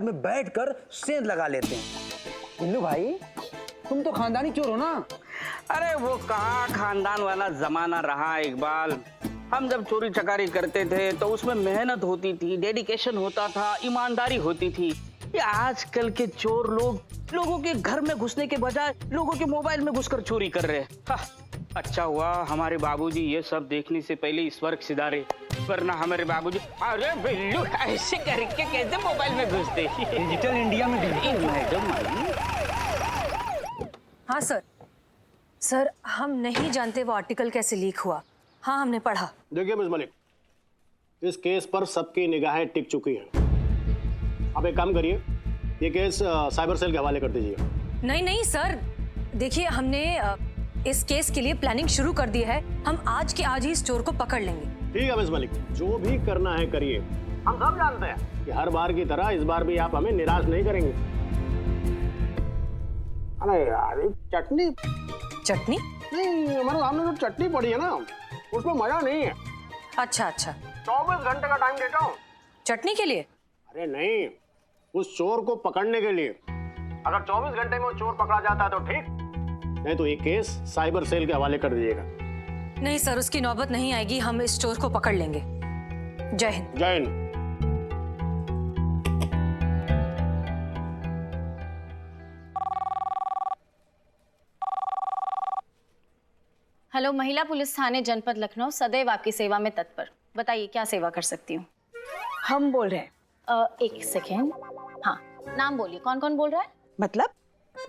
में बैठकर सेंध लगा लेते हैं। बिल्लू भाई, तुम तो खानदानी चोर हो ना? अरे वो कहाँ खानदान वाला जमाना रहा इकबाल। हम जब चोरी चकारी करते थे तो उसमें मेहनत होती थी, डेडिकेशन होता था, ईमानदारी होती थी। ये आजकल के चोर लोगों के घर में घुसने के बजाय लोगों के मोबाइल में घुसकर चोरी कर रहे हैं। अच्छा हुआ हमारे बाबूजी ये सब देखने से पहले इस स्वर्ग सिधारे, वरना हमारे बाबूजी अरे बिल्लू ऐसे करके कैसे मोबाइल में घुसते। डिजिटल इंडिया में मैडम। हाँ सर हम नहीं जानते वो आर्टिकल कैसे लीक हुआ। हाँ हमने पढ़ा। देखिए मिस मलिक, इस केस पर सबकी निगाहें टिक चुकी हैं। आप एक काम करिए, ये केस साइबर सेल के हवाले कर दीजिए। नहीं सर, देखिए हमने इस केस के लिए प्लानिंग शुरू कर दी है। हम आज के आज ही इस चोर को पकड़ लेंगे। ठीक है मिस मलिक, जो भी करना है करिए। हम सब जानते हैं कि हर बार की तरह इस बार भी आप हमें निराश नहीं करेंगे। अरे यार चटनी नहीं, हमारे सामने जो चटनी पड़ी है ना उसमें मजा नहीं है। अच्छा 24 घंटे का टाइम देता हूँ। चटनी के लिए? अरे नहीं, उस चोर को पकड़ने के लिए। अगर 24 घंटे में वो चोर पकड़ा जाता है तो ठीक, नहीं तो ये केस साइबर सेल के हवाले कर दीजिएगा। नहीं सर, उसकी नौबत नहीं आएगी। हम इस चोर को पकड़ लेंगे। जय हिंद। जय हिंद। हेलो, महिला पुलिस थाने जनपद लखनऊ सदैव आपकी सेवा में तत्पर। बताइए क्या सेवा कर सकती हूँ। हम बोल रहे हैं। एक सेकेंड। हाँ, नाम बोलिए, कौन कौन बोल रहा है?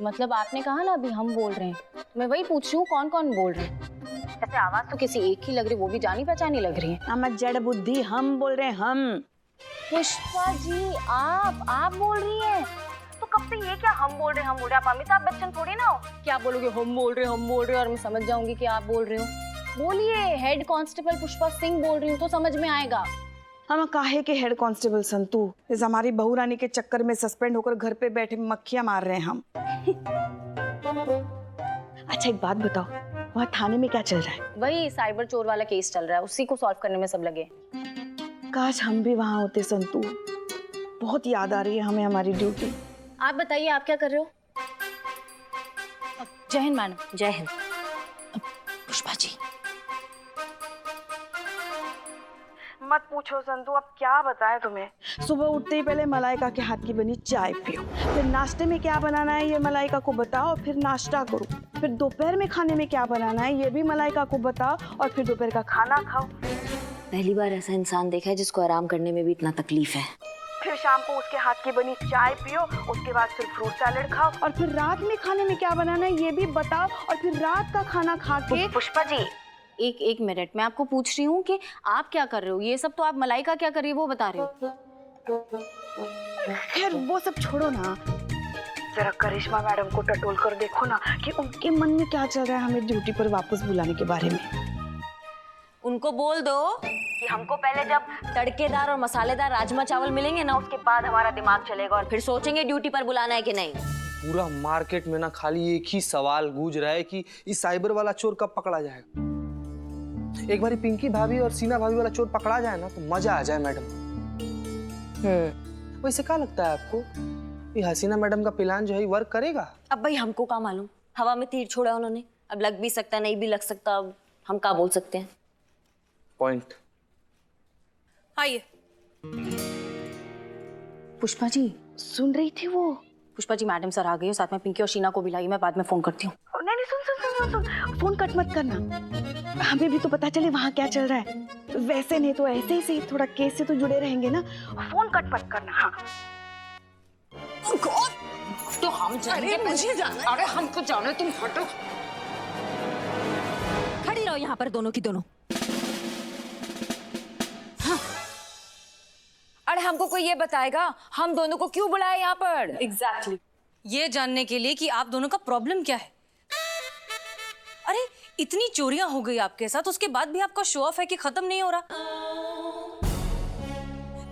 मतलब आपने कहा ना अभी हम बोल रहे हैं, मैं वही पूछ रही हूँ कौन कौन बोल रहे हैं। ऐसे आवाज तो किसी एक ही लग रही, वो भी जानी पहचानी लग रही है। हम जड़ बुद्धि, हम बोल रहे हैं। हम पुष्पा जी, आप बोल रही हैं? तो कब से ये क्या हम बोल रहे हैं? आप अमिताभ बच्चन थोड़ी ना हो, क्या बोलोगे हम बोल रहे हैं और मैं समझ जाऊंगी कि आप बोल रहे हो। बोलिए, हेड कांस्टेबल पुष्पा सिंह बोल रही हूँ तो समझ में आएगा। हम काहे के हेड कांस्टेबल संतू, इस हमारी बहू रानी के चक्कर में सस्पेंड होकर घर पे बैठे मक्खियां मार रहे हैं हम। अच्छा एक बात बताओ, वहाँ थाने में क्या चल रहा है? वही साइबर चोर वाला केस चल रहा है, उसी को सॉल्व करने में सब लगे। काश हम भी वहाँ होते संतू। बहुत याद आ रही है हमें हमारी ड्यूटी। आप बताइए आप क्या कर रहे हो? जय हिंद मैडम। जय हिंद। पुष्पा जी मत पूछो संतू, अब क्या बताएं तुम्हें। सुबह उठते ही पहले मलाइका के हाथ की बनी चाय पियो, फिर नाश्ते में क्या बनाना है ये मलाइका को बताओ, फिर नाश्ता करो, फिर दोपहर में खाने में क्या बनाना है ये भी मलाइका को बताओ, और फिर दोपहर का खाना खाओ। पहली बार ऐसा इंसान देखा है जिसको आराम करने में भी इतना तकलीफ है। फिर शाम को उसके हाथ की बनी चाय पियो, उसके बाद फिर फ्रूट सैलेड खाओ, और फिर रात में खाने में क्या बनाना है ये भी बताओ, और फिर रात का खाना खा के। पुष्पा जी एक मिनट, मैं आपको पूछ रही हूँ कि आप क्या कर रहे हो? ये सब तो आप मलाइका क्या कर रही है वो बता रहे हो। खैर वो सब छोड़ो ना, जरा करिश्मा मैडम को टटोल कर देखो ना कि उनके मन में क्या चल रहा है हमें ड्यूटी पर वापस बुलाने के बारे में। उनको बोल दो कि हमको पहले जब तड़केदार और मसालेदार राजमा चावल मिलेंगे ना, उसके बाद हमारा दिमाग चलेगा और फिर सोचेंगे ड्यूटी पर बुलाना है कि नहीं। पूरा मार्केट में ना खाली एक ही सवाल गूंज रहा है कि इस साइबर वाला चोर कब पकड़ा जाएगा। एक बारी पिंकी भाभी और सीना भाभी वाला चोर पकड़ा जाए ना तो मजा आ जाए मैडम। वैसे क्या लगता है आपको, ये हसीना मैडम का प्लान जो है वर्क करेगा? अब भाई हमको क्या मालूम, हवा में तीर छोड़ा उन्होंने, अब लग भी सकता नहीं भी लग सकता, अब हम क्या बोल सकते हैं। पॉइंट। आइए। पुष्पा जी सुन रही थी वो? पुष्पा जी मैडम सर आ गए, साथ में पिंकी और शीना को भी लाइए, मैं बाद में फोन करती हूँ। नहीं सुन, फोन कट मत करना, हमें भी तो पता चले वहाँ क्या चल रहा है। वैसे नहीं तो ऐसे ही सही, थोड़ा केस से तो जुड़े रहेंगे ना। फोन कट मत करना। हाँ तो हम जाने, मुझे जाना, अरे हमको जाना, तुम हटो। खड़ी रहो यहाँ पर दोनों की दोनों। हाँ। अरे हमको कोई ये बताएगा हम दोनों को क्यों बुलाया यहाँ पर? एग्जैक्टली ये जानने के लिए कि आप दोनों का प्रॉब्लम क्या है। अरे इतनी चोरियां हो गई आपके साथ, उसके बाद भी आपका शो ऑफ है कि खत्म नहीं हो रहा।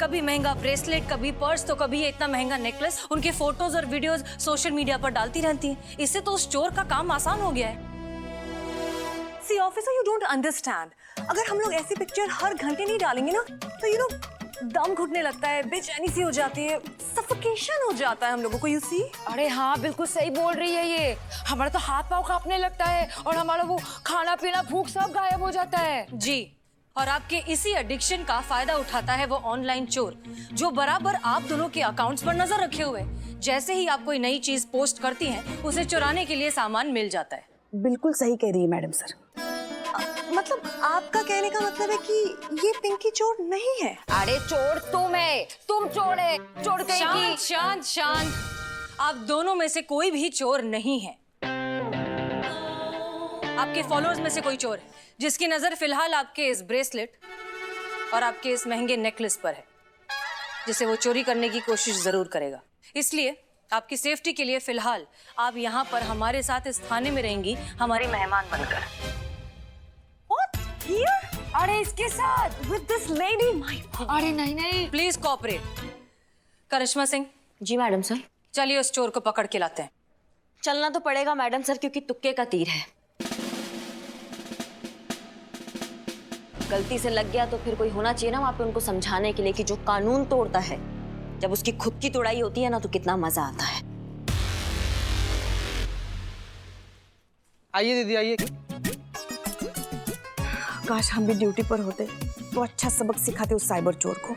कभी महंगा ब्रेसलेट, कभी पर्स, तो कभी ये इतना महंगा नेकलेस। उनके फोटोज और वीडियोस सोशल मीडिया पर डालती रहती हैं। इससे तो उस चोर का काम आसान हो गया है। See officer, you don't understand, अगर हम लोग ऐसी पिक्चर हर घंटे नहीं डालेंगे ना तो दम घुटने लगता है, बेचैनी सी हो जाती है, सफोकेशन हो जाता है हम लोगों को, यू सी। अरे हाँ, बिल्कुल सही बोल रही है ये। हमारा तो हाथ पाँव कांपने लगता है और हमारा वो खाना पीना भूख सब गायब हो जाता है। जी, और आपके इसी एडिक्शन का फायदा उठाता है वो ऑनलाइन चोर, जो बराबर आप दोनों के अकाउंट्स पर नजर रखे हुए। जैसे ही आप कोई नई चीज पोस्ट करती हैं, उसे चुराने के लिए सामान मिल जाता है। बिल्कुल सही कह रही है मैडम सर। मतलब आपका कहने का मतलब है कि ये पिंकी चोर नहीं है? अरे चोर तुम है, तुम चोर है, चोर कहीं की। शांत शांत शांत, आप दोनों में से कोई भी चोर नहीं है। आपके फॉलोअर्स में से कोई चोर है जिसकी नजर फिलहाल आपके इस ब्रेसलेट और आपके इस महंगे नेकलेस पर है, जिसे वो चोरी करने की कोशिश जरूर करेगा। इसलिए आपकी सेफ्टी के लिए फिलहाल आप यहाँ पर हमारे साथ इस थाने में रहेंगी, हमारी मेहमान बनकर। What? Here? अरे इसके साथ With this lady? My अरे नहीं नहीं। Please cooperate. Karishma Singh, ji madam sir. चलिए उस चोर को पकड़ के लाते हैं। चलना तो पड़ेगा मैडम सर, क्योंकि तुक्के का तीर है। गलती से लग गया तो फिर कोई होना चाहिए ना वहाँ पे उनको समझाने के लिए कि जो कानून तोड़ता है, जब उसकी खुद की तोड़ाई होती है ना तो कितना मजा आता है। आइए दीदी आइए। काश हम भी ड्यूटी पर होते तो अच्छा सबक सिखाते उस साइबर चोर को।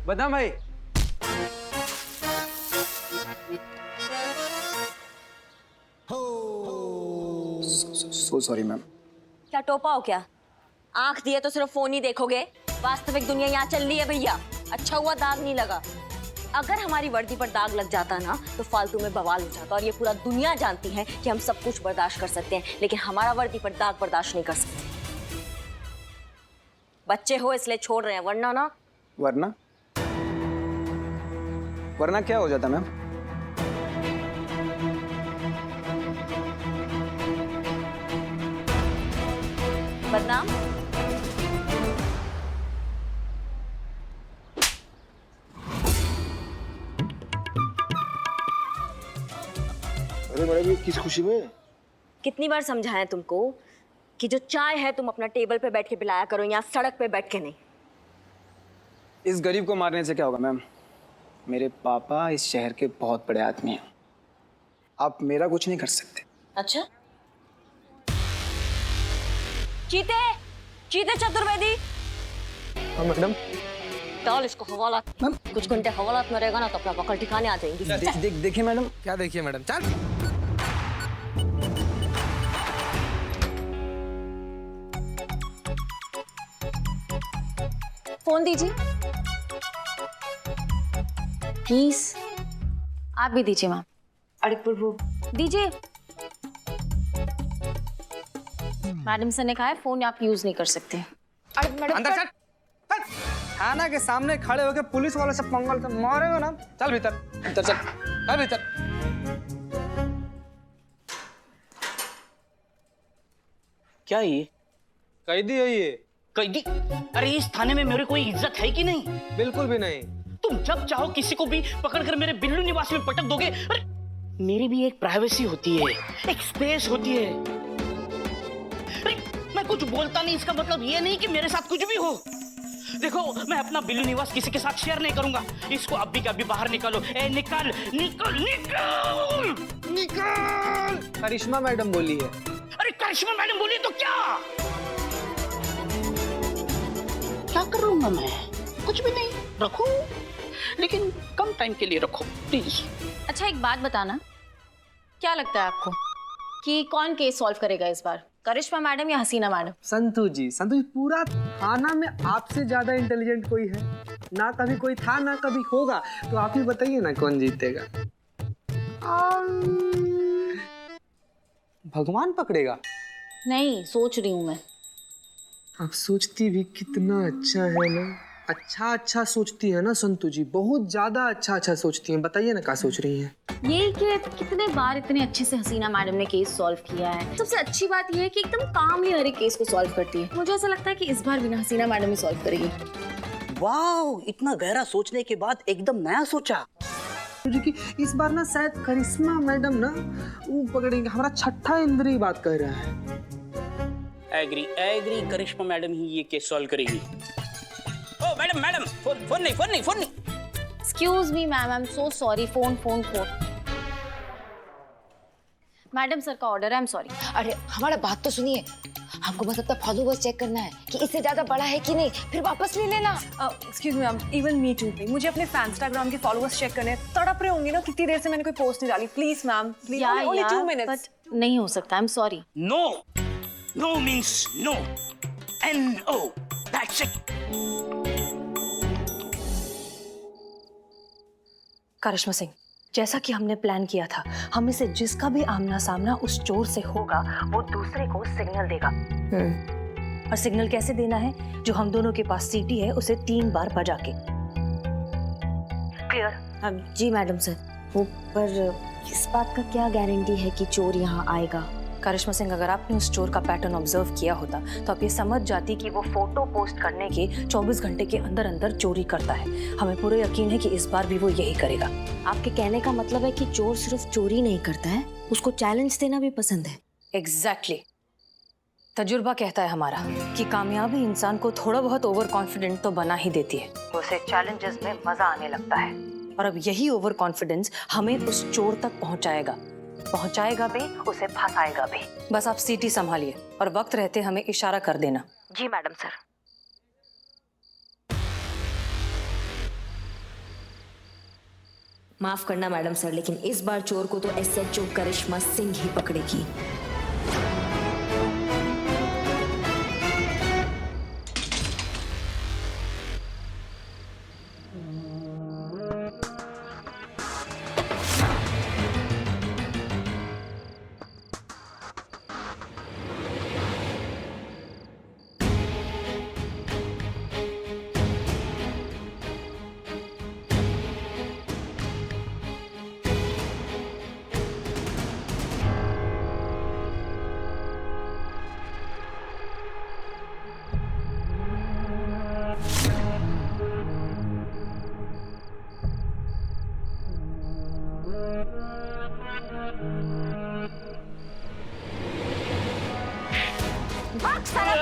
बदाम भाई, सो सॉरी मैम। क्या टोपा हो क्या? आंख दिए तो सिर्फ फोन ही देखोगे? वास्तविक दुनिया यहाँ चल रही है भैया। अच्छा हुआ दाग नहीं लगा। अगर हमारी वर्दी पर दाग लग जाता ना तो फालतू में बवाल हो जाता, और ये पूरा दुनिया जानती है कि हम सब कुछ बर्दाश्त कर सकते हैं, लेकिन हमारा वर्दी पर दाग बर्दाश्त नहीं कर सकते। बच्चे हो इसलिए छोड़ रहे हैं, वरना ना। वरना वरना क्या हो जाता मैम? बदनाम। अरे मैडम ये किस खुशी में? कितनी बार समझाया तुमको कि जो चाय है तुम अपना टेबल पे बैठ के पिलाया करो, यहाँ सड़क पे बैठ के नहीं। इस गरीब को मारने से क्या होगा मैम? मेरे पापा इस शहर के बहुत बड़े आदमी हैं, आप मेरा कुछ नहीं कर सकते। अच्छा, चीते चीते चतुर्वेदी। हाँ मैडम। डाल इसको हवालात। कुछ घंटे हवालात में रहेगा ना तो अपना पकड़ ठिकाने आ जाएंगी। देखिए मैडम। क्या देखिए मैडम? चल। फोन दीजिए प्लीज। आप भी दीजिए मैम। अरे प्रभु, दीजिए। मैडम सर ने कहा है फोन आप यूज नहीं कर सकते। अरे मैडम अंदर चल। थाना के सामने खड़े होके पुलिस वाले से पंगा लेते मारेगा ना। चल भीतर भीतर चल, चल भीतर। क्या ये? कैदी है ये। कैदी? अरे इस थाने में मेरी कोई इज्जत है कि नहीं? बिल्कुल भी नहीं। तुम जब चाहो किसी को भी पकड़कर मेरे बिल्लू निवास में पटक दोगे। अरे मेरी भी एक प्राइवेसी होती है, एक स्पेस होती है। अरे मैं कुछ बोलता नहीं, इसका मतलब ये नहीं कि मेरे साथ कुछ भी हो। देखो मैं अपना बिल्लू निवास किसी के साथ शेयर नहीं करूंगा। इसको अभी के अभी बाहर निकालो। ए निकल निकल निकल निकल। करिश्मा मैडम बोली है। अरे करिश्मा मैडम बोली तो क्या क्या करूंगा मैं? कुछ भी नहीं। रखो, लेकिन कम टाइम के लिए रखो प्लीज। अच्छा एक बात बताना, क्या लगता है आपको कि कौन केस सॉल्व करेगा इस बार, करिश्मा मैडम या हसीना मैडम? संतू जी, पूरा थाना में आपसे ज्यादा इंटेलिजेंट कोई है? ना कभी कोई था ना कभी होगा, तो आप ही बताइए ना कौन जीतेगा? भगवान पकड़ेगा? नहीं, सोच रही हूँ मैं। आप सोचती भी कितना अच्छा है ना। अच्छा सोचती है ना संतू जी, बहुत ज्यादा अच्छा सोचती हैं। बताइए ना क्या सोच रही हैं? यही कि कितने बार इतने अच्छे से हसीना मैडम ने केस सॉल्व किया है। सबसे अच्छी बात यह है कि एकदम कामली हर एक केस को सॉल्व करती है। मुझे ऐसा लगता है कि इस बार भी ना हसीना मैडम ही सॉल्व करेगी। वाह, इतना गहरा सोचने के बाद एकदम नया सोचा जी कि इस बार ना शायद करिश्मा मैडम ना वो पकड़ेंगे। हमारा छठा इंद्रिय बात कह रहा है। एग्री एग्री, करिश्मा मैडम ही ये केस सॉल्व करेगी। ओ मैडम मैडम, फोन नहीं। Excuse me ma'am, I am so sorry. Phone. Madam sir का ऑर्डर है, आई एम सॉरी। अरे हमारा बात तो सुनिए, हमको बस अपना फॉलोवर्स चेक करना है कि इससे ज्यादा बड़ा है कि नहीं, फिर वापस ले लेना। Excuse me ma'am, even me too. मुझे अपने इंस्टाग्राम के फॉलोअर्स चेक करने हैं। तड़प रहे होंगे ना, कितनी देर से मैंने कोई पोस्ट नहीं डाली। Please ma'am, please, only 2 minutes. But नहीं हो सकता, I am sorry. No means no, NO, that's it. Karishma Singh, जैसा कि हमने प्लान किया था, हम इसे जिसका भी आमना सामना उस चोर से होगा, वो दूसरे को सिग्नल देगा। और सिग्नल कैसे देना है? जो हम दोनों के पास सीटी है, उसे 3 बार बजा के। क्लियर? जी मैडम सर। वो पर इस बात का क्या गारंटी है कि चोर यहाँ आएगा? करिश्मा सिंह, अगर आपने उस चोर का पैटर्न ऑब्जर्व किया होता तो आप ये समझ जाती कि वो फोटो पोस्ट करने के 24 घंटे के अंदर अंदर चोरी करता है। हमें पूरा यकीन है कि इस बार भी वो यही करेगा। आपके कहने का मतलब है कि चोर सिर्फ चोरी नहीं करता है, उसको चैलेंज देना भी पसंद है। एग्जैक्टली। तजुर्बा कहता है हमारा कि कामयाबी इंसान को थोड़ा बहुत ओवर कॉन्फिडेंट तो बना ही देती है, उसे चैलेंजेस में मजा आने लगता है। और अब यही ओवर कॉन्फिडेंस हमें उस चोर तक पहुंचाएगा भी, उसे फंसाएगा भी। बस आप सीटी संभालिए और वक्त रहते हमें इशारा कर देना। जी मैडम सर। माफ करना मैडम सर, लेकिन इस बार चोर को तो SHO करिश्मा सिंह ही पकड़ेगी।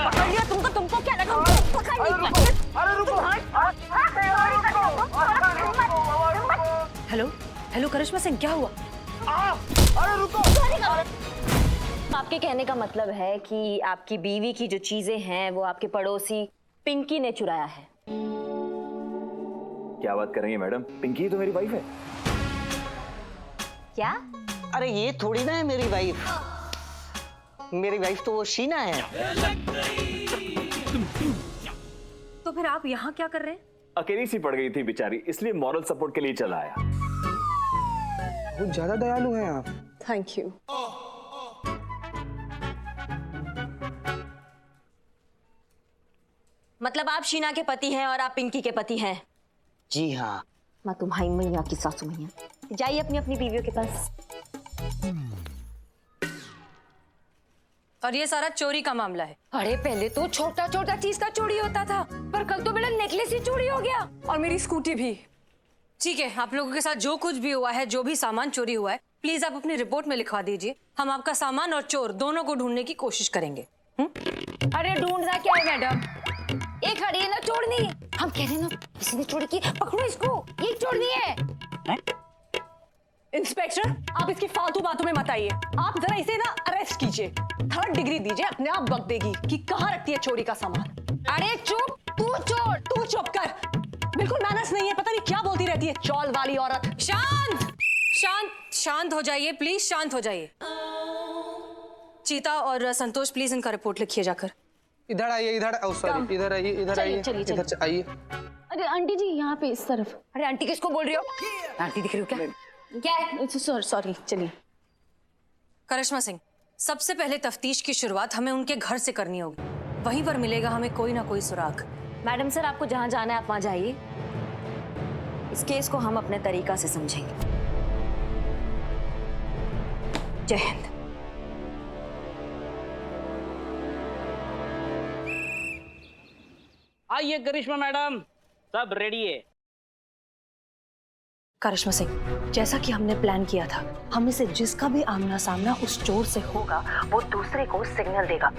पकड़ लिया तुमको क्या लगा? हेलो करिश्मा सिंह, क्या हुआ? आपके कहने का मतलब है कि आपकी बीवी की जो चीजें हैं वो आपके पड़ोसी पिंकी ने चुराया है। क्या बात कर रही है मैडम? पिंकी तो मेरी वाइफ है। क्या? अरे ये थोड़ी ना है मेरी वाइफ। मेरी वाइफ तो वो शीना है। तो फिर आप यहाँ क्या कर रहे हैं? अकेली सी पड़ गई थी बेचारी, इसलिए मॉरल सपोर्ट के लिए चला आया। बहुत ज्यादा दयालु हैं आप। Thank you. मतलब आप शीना के पति हैं और आप पिंकी के पति हैं? जी हाँ। मैं तुम्हारी मैया की सासू मैया। जाइए अपनी अपनी बीवियों के पास। और ये सारा चोरी का मामला है। अरे पहले तो छोटा छोटा चीज का चोरी होता था, पर कल तो मेरा नेकलेस ही चोरी हो गया और मेरी स्कूटी भी। ठीक है, आप लोगों के साथ जो कुछ भी हुआ है, जो भी सामान चोरी हुआ है, प्लीज आप अपनी रिपोर्ट में लिखवा दीजिए। हम आपका सामान और चोर दोनों को ढूंढने की कोशिश करेंगे। अरे ढूंढना क्या है मैडम? एक खड़ी है ना चोरनी। हम कह रहे हैं ना किसी ने चोरी की, पकड़ो इसको, ये चोरनी है। इंस्पेक्टर, आप इसकी फालतू बातों में मत आइए। आप जरा इसे ना अरेस्ट कीजिए, 3rd डिग्री दीजिए, अपने आप बक देगी कि कहाँ रखती है चोरी का सामान। अरे चुप, तू चोर। तू चुप कर, बिल्कुल मैनर्स नहीं है, पता नहीं क्या बोलती रहती है, चौल वाली औरत। शांत हो जाइए प्लीज, शांत हो जाइए। चीता और संतोष प्लीज इनका रिपोर्ट लिखिए जाकर। इधर आइए, इधर सॉरी, इधर आइए, इधर आइए, इधर आइए। अरे आंटी जी यहाँ पे इस तरफ। अरे आंटी किसको बोल रही हो? आंटी दिख रही हो क्या? क्या है? सॉरी, चलिए। करिश्मा सिंह, सबसे पहले तफ्तीश की शुरुआत हमें उनके घर से करनी होगी, वहीं पर मिलेगा हमें कोई ना कोई सुराग। मैडम सर, आपको जहां जाना है आप वहां जाइए। इस केस को हम अपने तरीका से समझेंगे। जय हिंद। आइए करिश्मा मैडम, सब रेडी है। करिश्मा सिंह, जैसा कि हमने प्लान किया था, हम इसे जिसका भी आमना सामना उस चोर से होगा, वो दूसरे को सिग्नल देगा।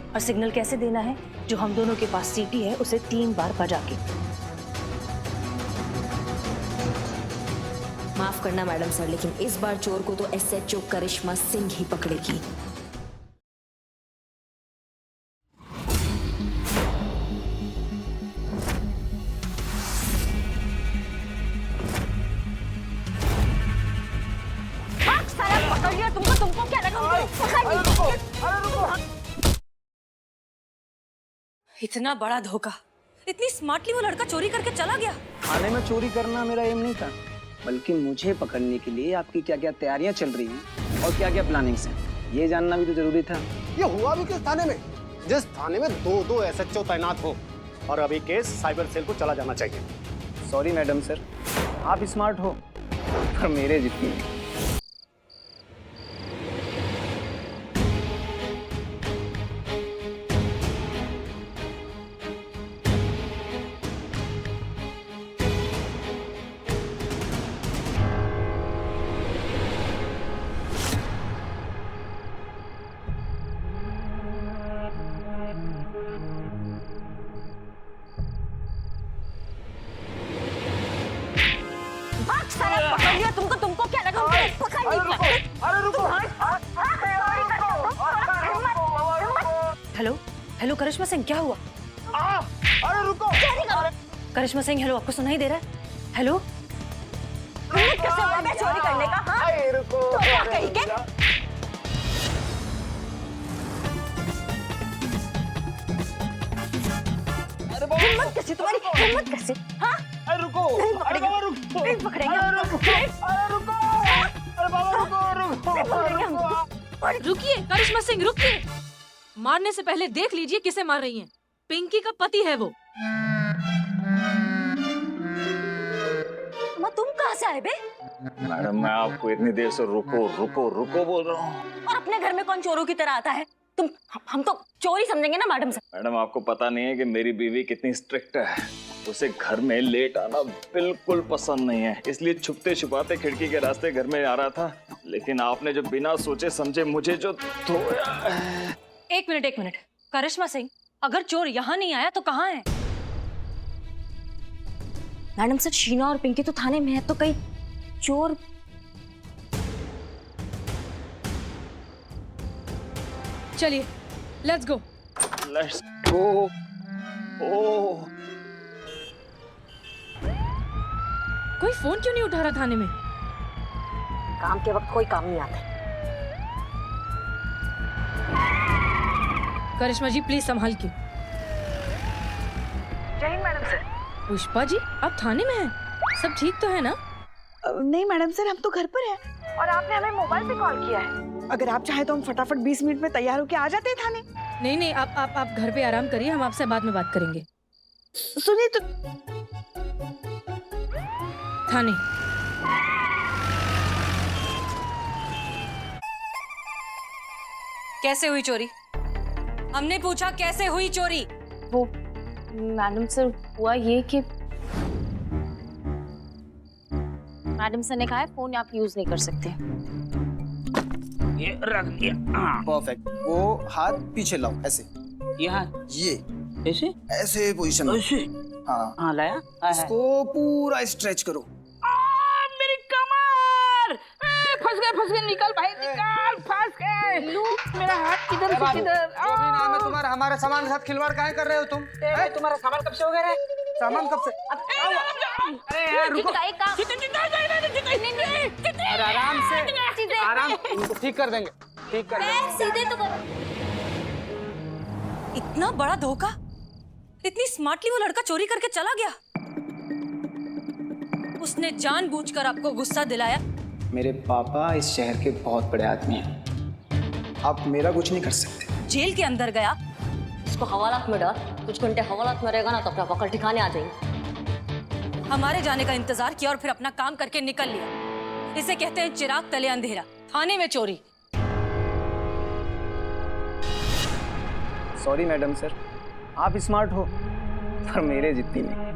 और सिग्नल कैसे देना है? जो हम दोनों के पास सीटी है उसे 3 बार बजा के। माफ करना मैडम सर, लेकिन इस बार चोर को तो SHO करिश्मा सिंह ही पकड़ेगी। पकड़ लिया तुमको क्या लगा? इतना बड़ा धोखा, इतनी स्मार्टली वो लड़का चोरी करके चला गया। थाने में चोरी करना मेरा एम नहीं था, बल्कि मुझे पकड़ने के लिए आपकी क्या क्या तैयारियां चल रही हैं और क्या क्या प्लानिंग्स हैं, ये जानना भी तो जरूरी था। ये हुआ भी किस थाने में, जिस थाने में 2 SHO तैनात हो, और अभी केस साइबर सेल को चला जाना चाहिए। सॉरी मैडम सर, आप स्मार्ट हो पर मेरे जितनी नहीं। पकड़ लिया तुमको क्या लगा? पकड़ हेलो करिश्मा सिंह, क्या हुआ? अरे रुको! करिश्मा सिंह हेलो, आपको सुनाई दे रहा है? हेलो, कैसे हुआ मैं चोरी करने का? हाँ? तो क्या कही के? हिम्मत कैसे तुम्हारी? हिम्मत कैसे? हाँ? अरे रुको! अरे बाबा रुको! नहीं पकड़ेंगे हमको! अरे रुको! अरे बाबा रुको! नहीं पकड़ेंगे हमको! रुकिए करिश्मा सिंह, रुकिए। मारने से पहले देख लीजिए किसे मार रही हैं। पिंकी का पति है वो। तुम कहाँ से आए बे? मैडम मैं आपको इतनी देर से रुको रुको रुको बोल रहा हूँ। और अपने घर में कौन चोरों की तरह आता है? हम तो चोरी समझेंगे ना मैडम से। मैडम आपको पता नहीं है कि मेरी बीवी कितनी स्ट्रिक्ट है, उसे घर में लेट आना बिल्कुल पसंद नहीं है, इसलिए छुपते छुपाते खिड़की के रास्ते घर में आ रहा था, लेकिन आपने जो बिना सोचे समझे मुझे जो धोया। एक मिनट, करिश्मा सिंह, अगर चोर यहाँ नहीं आया तो कहाँ है? मैडम सर, शीना और पिंकी तो थाने में है, तो कहीं चोर। चलिए लेट्स गो। Let's go. ओह, कोई फोन क्यों नहीं उठा रहा थाने में? काम के वक्त कोई काम नहीं आता। करिश्मा जी प्लीज संभाल के। जय हिंद मैडम सर। पुष्पा जी आप थाने में हैं? सब ठीक तो है ना? नहीं मैडम सर, हम तो घर पर हैं और आपने हमें मोबाइल से कॉल किया है। अगर आप चाहे तो हम फटाफट 20 मिनट में तैयार होके आ जाते हैं थाने। नहीं, आप घर पे आराम करिए, हम आपसे बाद में बात करेंगे। सुनिए तो। थाने। कैसे हुई चोरी? हमने पूछा कैसे हुई चोरी? वो मैडम सर, हुआ ये कि मैडम सर ने कहा है फोन आप यूज नहीं कर सकते। ये रख दिया। हाँ। परफेक्ट। वो हाथ पीछे लाओ, ऐसे। यहाँ ये ऐसे ऐसे पोजीशन में। ऐसे। हाँ लाया। इसको पूरा स्ट्रेच करो। मेरी कमर! फंस गए, निकल भाई निकल, फंस गए। मेरा हाथ किधर से किधर? जो भी नाम है तुम्हारा, हमारे सामान के साथ खिलवाड़ काहे कर रहे हो तुम? तुम्हारा सामान कब से हो गया? सामान कब से? अरे यार रुको। अरे आराम से, आराम, इनको ठीक कर देंगे, ठीक कर देंगे। सीधे तो करो। इतना बड़ा धोखा, इतनी स्मार्टली वो लड़का चोरी करके चला गया। उसने जानबूझकर आपको गुस्सा दिलाया। मेरे पापा इस शहर के बहुत बड़े आदमी हैं, आप मेरा कुछ नहीं कर सकते। जेल के अंदर गया। इसको हवालात में डाल, कुछ घंटे हवालात में रहेगा ना तो अपना पकड़ ठिकाने आ जाएंगे। हमारे जाने का इंतजार किया और फिर अपना काम करके निकल लिया। इसे कहते हैं चिराग तले अंधेरा। थाने में चोरी। सॉरी मैडम सर, आप स्मार्ट हो पर मेरे जितनी नहीं।